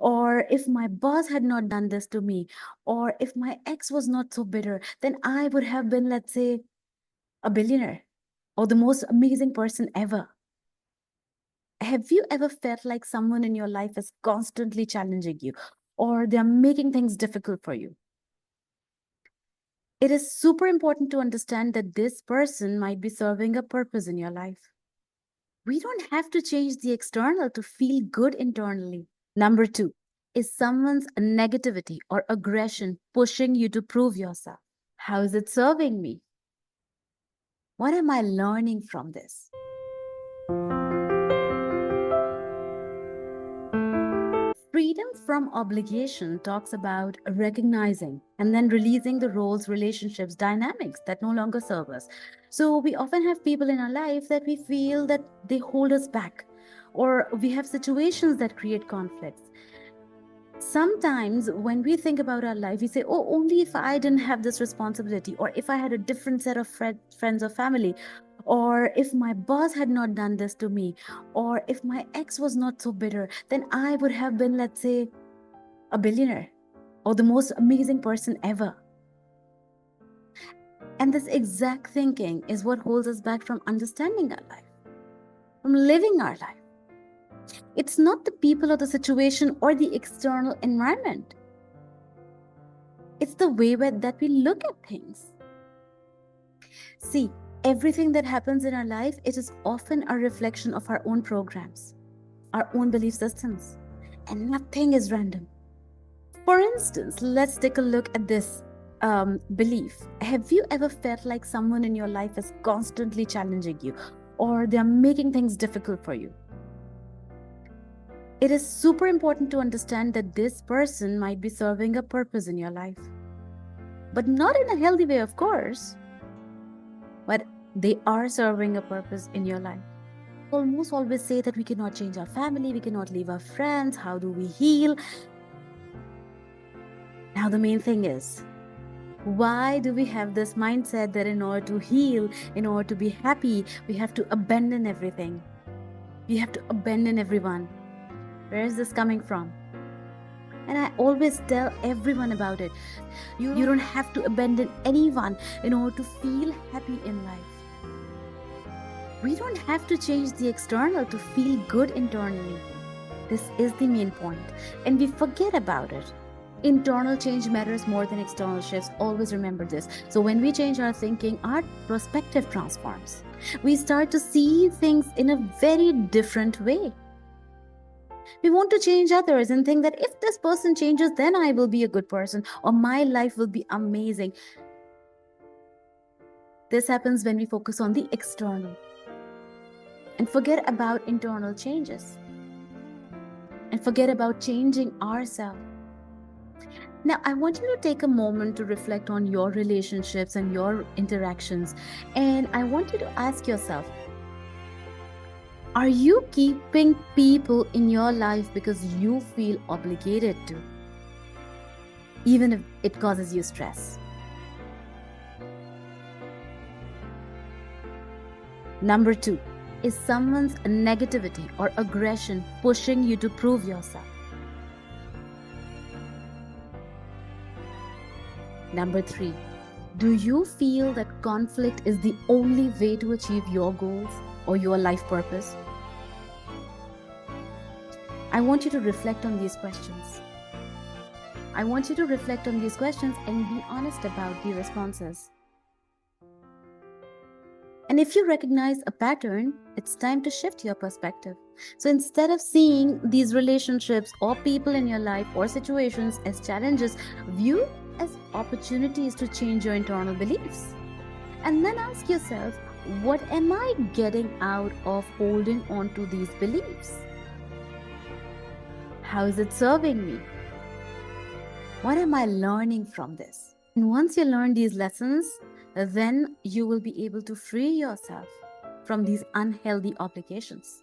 or if my boss had not done this to me, or if my ex was not so bitter, then I would have been, let's say, a billionaire or the most amazing person ever. Have you ever felt like someone in your life is constantly challenging you or they're making things difficult for you? It is super important to understand that this person might be serving a purpose in your life. We don't have to change the external to feel good internally. Number two, is someone's negativity or aggression pushing you to prove yourself? How is it serving me? What am I learning from this? Freedom from obligation talks about recognizing and then releasing the roles, relationships, dynamics that no longer serve us. So we often have people in our life that we feel that they hold us back, or we have situations that create conflicts. Sometimes when we think about our life, we say, oh, only if I didn't have this responsibility, or if I had a different set of friends or family, or if my boss had not done this to me, or if my ex was not so bitter, then I would have been, let's say, a billionaire or the most amazing person ever. And this exact thinking is what holds us back from understanding our life, from living our life. It's not the people or the situation or the external environment. It's the way that we look at things. See, everything that happens in our life, it is often a reflection of our own programs, our own belief systems, and nothing is random. For instance, let's take a look at this belief. Have you ever felt like someone in your life is constantly challenging you or they're making things difficult for you? It is super important to understand that this person might be serving a purpose in your life, but not in a healthy way, of course, but they are serving a purpose in your life. Almost always say that we cannot change our family, we cannot leave our friends. How do we heal? Now, the main thing is, why do we have this mindset that in order to heal, in order to be happy, we have to abandon everything? We have to abandon everyone. Where is this coming from? And I always tell everyone about it. You don't have to abandon anyone in order to feel happy in life. We don't have to change the external to feel good internally. This is the main point, and we forget about it. Internal change matters more than external shifts. Always remember this. So when we change our thinking, our perspective transforms. We start to see things in a very different way. We want to change others and think that if this person changes, then I will be a good person or my life will be amazing. This happens when we focus on the external and forget about internal changes and forget about changing ourselves. Now, I want you to take a moment to reflect on your relationships and your interactions. And I want you to ask yourself, are you keeping people in your life because you feel obligated to, even if it causes you stress? Number two, is someone's negativity or aggression pushing you to prove yourself? Number three, do you feel that conflict is the only way to achieve your goals or your life purpose? I want you to reflect on these questions. I want you to reflect on these questions and be honest about the responses. And if you recognize a pattern, it's time to shift your perspective. So instead of seeing these relationships or people in your life or situations as challenges, view as opportunities to change your internal beliefs. And then ask yourself, what am I getting out of holding on to these beliefs? How is it serving me? What am I learning from this? And once you learn these lessons, then you will be able to free yourself from these unhealthy obligations.